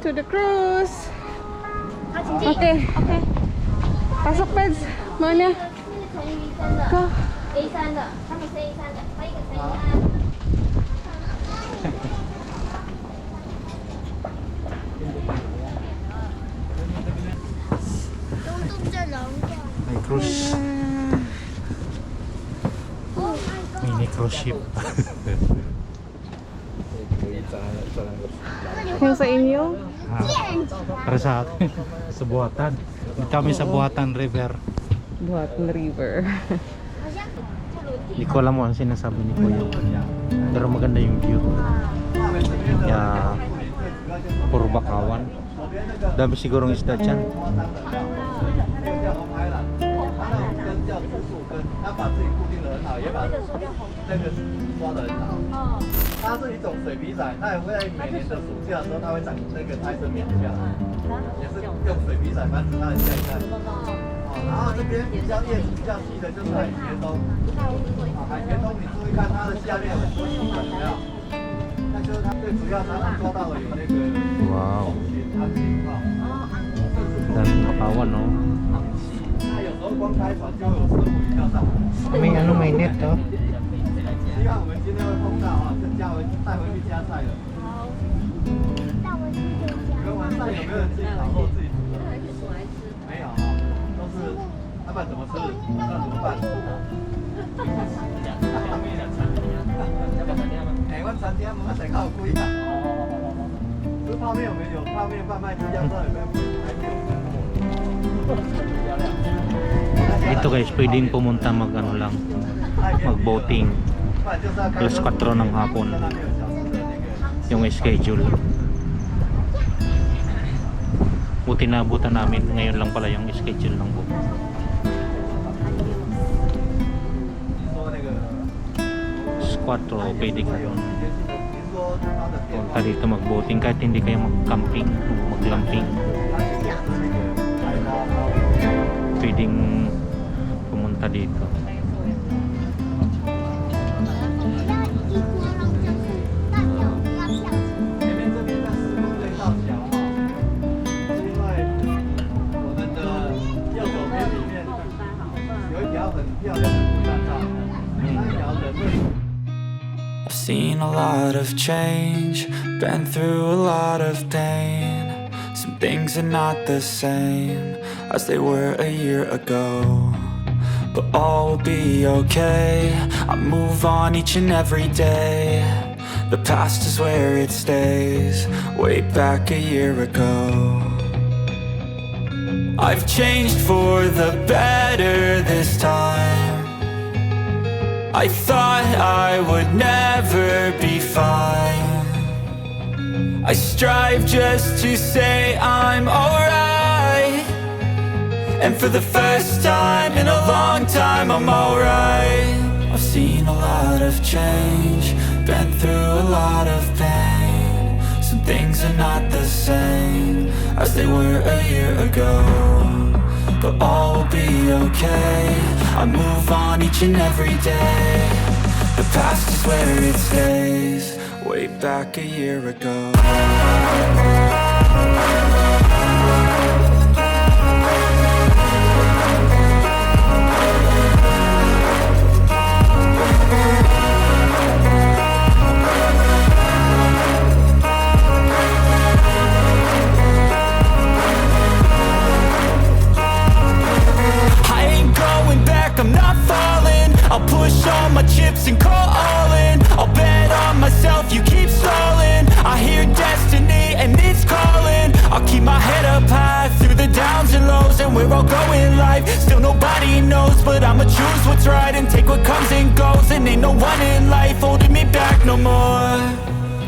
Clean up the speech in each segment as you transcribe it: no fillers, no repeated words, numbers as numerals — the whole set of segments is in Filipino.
going to the cruise. Okay. Okay. Pasok, Peds. Mana? Go. A3的，他们是 A3的，还有一个Tainan。May cruise. Mini cruise ship. Yung sa inyo? Para sa akin, sa Buhatan. Kami sa Buhatan River. Buhatan River. Hindi ko alam mo ang sinasabi ni Kuya. Pero maganda yung view. Kaya, puro bakawan. Dami sigurong isda dyan. 他把自己固定得很好，也把那个抓得很好。它是一种水笔仔，它也会在每年的暑假的时候，它会长那个胎生苗下来，也是用水笔仔繁殖它的下一代。然后这边比较叶子比较细的就是海茄冬，海茄冬你注意看它的下面有很多细粉，有没有？那就是它最主要，它抓到了有那个哇，它的信号。 daming bakawan, no? 它有时候光开船就会有师傅鱼钓上来。 May ano, may net, no? 希望我们今天会碰到啊，这家回带回去加菜的。你们晚上有没有人自己烤肉自己煮的？没有啊，都是要不然怎么吃？那怎么办？哎，我餐厅我们谁靠贵啊？吃泡面我们有泡面贩卖机，要知道有没有还没有漂亮。 Dito guys, pwedeng pumunta mag ano lang, mag boating. Alas 4 ng hapon yung schedule. Buti nabutan namin, ngayon lang pala yung schedule ng boat. Alas 4 pwede kayo punta dito mag boating kahit hindi kayo mag camping o mag glamping. Pwedeng pumunta dito. I've seen a lot of change, been through a lot of pain. Some things are not the same as they were a year ago, but all will be okay. I move on each and every day. The past is where it stays, way back a year ago. I've changed for the better this time. I thought I would never be fine. I strive just to say I'm alright, and for the first time in a long time I'm alright. I've seen a lot of change, been through a lot of pain. Some things are not the same as they were a year ago, but all will be okay. I move on each and every day. The past is where it stays, way back a year ago. I'm not falling. I'll push all my chips and call all in. I'll bet on myself, you keep stalling. I hear destiny and it's calling. I'll keep my head up high through the downs and lows, and we're all going life. Still nobody knows, but I'ma choose what's right and take what comes and goes. And ain't no one in life holding me back no more.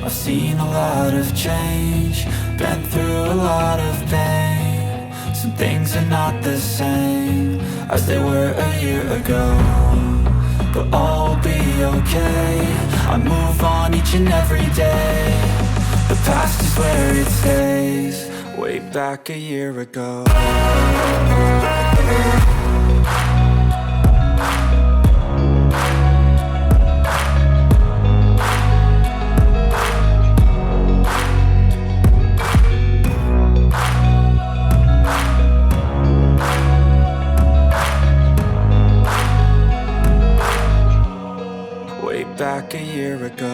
I've seen a lot of change, been through a lot of pain. Some things are not the same as they were a year ago, but all will be okay. I move on each and every day. The past is where it stays, way back a year ago. like a year ago.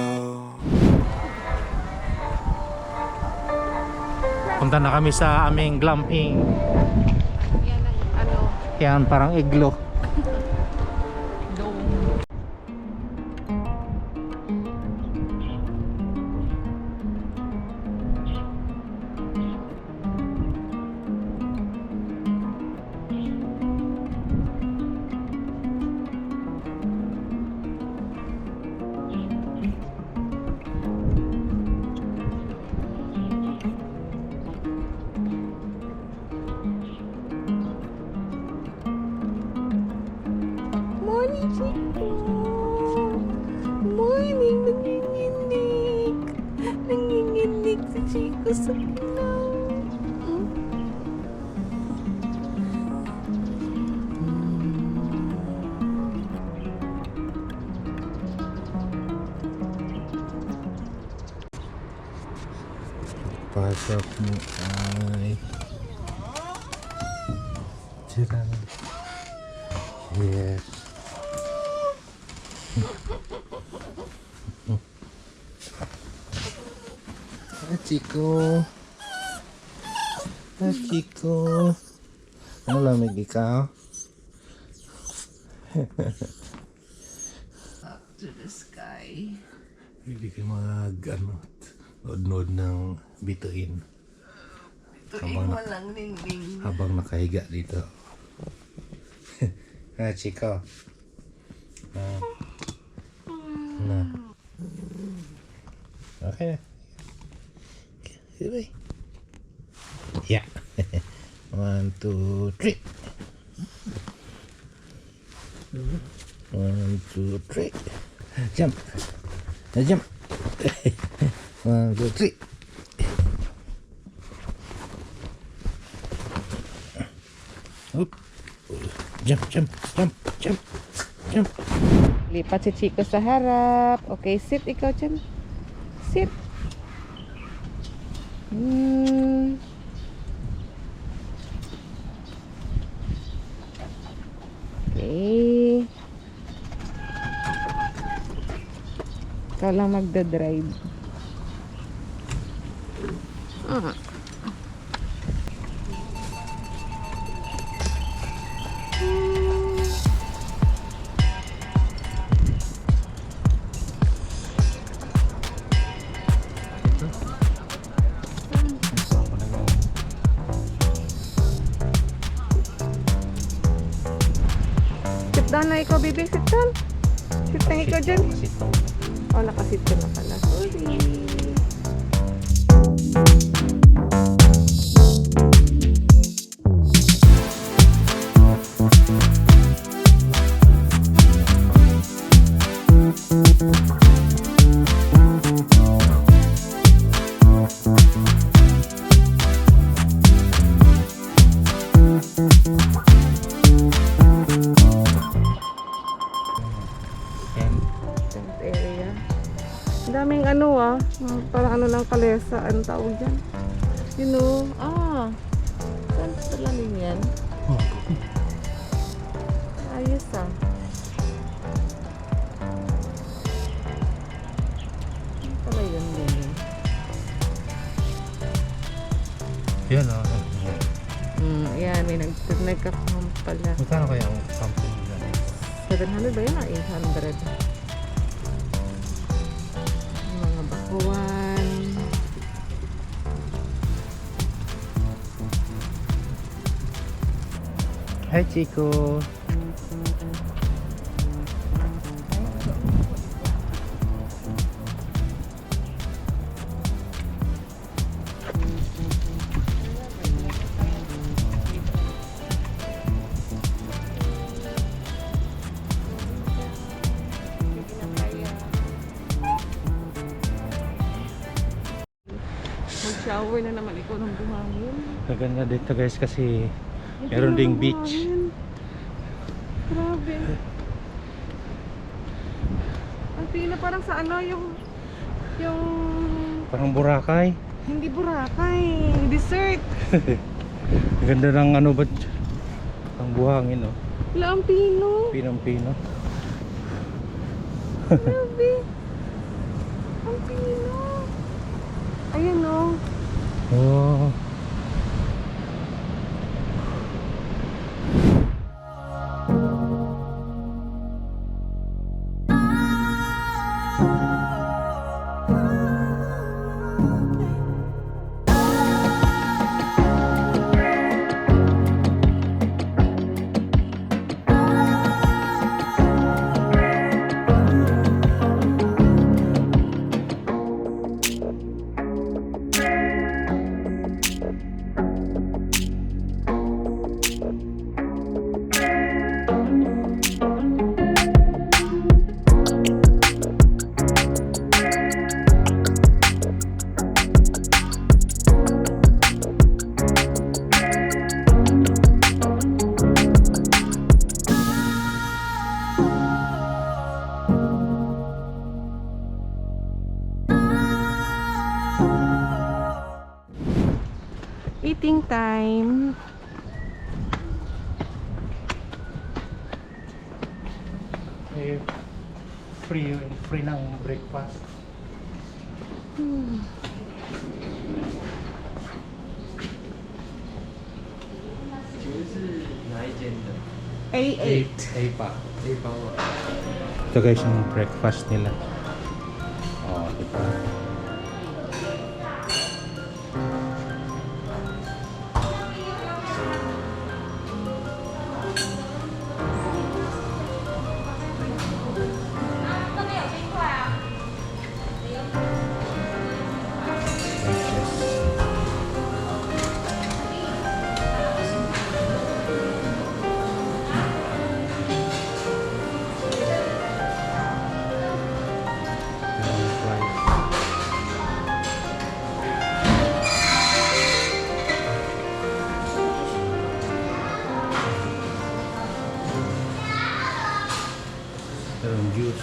Punta na kami sa aming glamping. Yan ang ano, Yan, parang iglo. dome. Morning, Chico! Morning! Nanginginig! Nanginginig si Chico sa ilaw. Pasok mo ay tira na. Yes. Chico. Chico. Ano lamig ikaw? Up to the sky. Hindi ka nod-nod ng bituin. Tuwing walang ningning. Habang nakahiga dito. Chico. Na. Okay na. Sige. Yeah. 1, 2, 3. 1, 2, 3. Jump. Jump. 1, 2, 3. Oop. Jump, jump, jump, jump, jump. Lipat si Chico sa harap. Okay, sit ikaw dyan. Sit. Okay. Ikaw lang magdadrive. Sit down na ikaw, baby. Sit down. Sit na ikaw dyan. Oh, nakasit ka na pala. Sorry. Tent area. Ang daming ano parang ano ng kalesa, ang tawag dyan. You know, saan sa lalim yan? Ayos Ano pala yun din. Yan Yan, may nagka-camp pala. Magkano kaya ang camping dyan? 700 ba yan? 800. Mga bakuan. Hi, Chico. Mag-shower na naman ikaw ng buhangin. Kaganda dito guys kasi meron ding beach. Grabe. Ang tina parang sa ano yung Parang Boracay. hindi Boracay, dessert. Ganda ng ano ba? Ang buhangin Wala ang pino. Pinang-pino. Grabe. Ang pino. Ayun o. Oh. Eating time. Eh, free ng breakfast. A8. A pa. Ito guys yung breakfast nila. Oh, diba? Juice.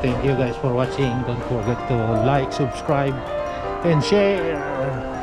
Thank you guys for watching. Don't forget to like, subscribe, and share.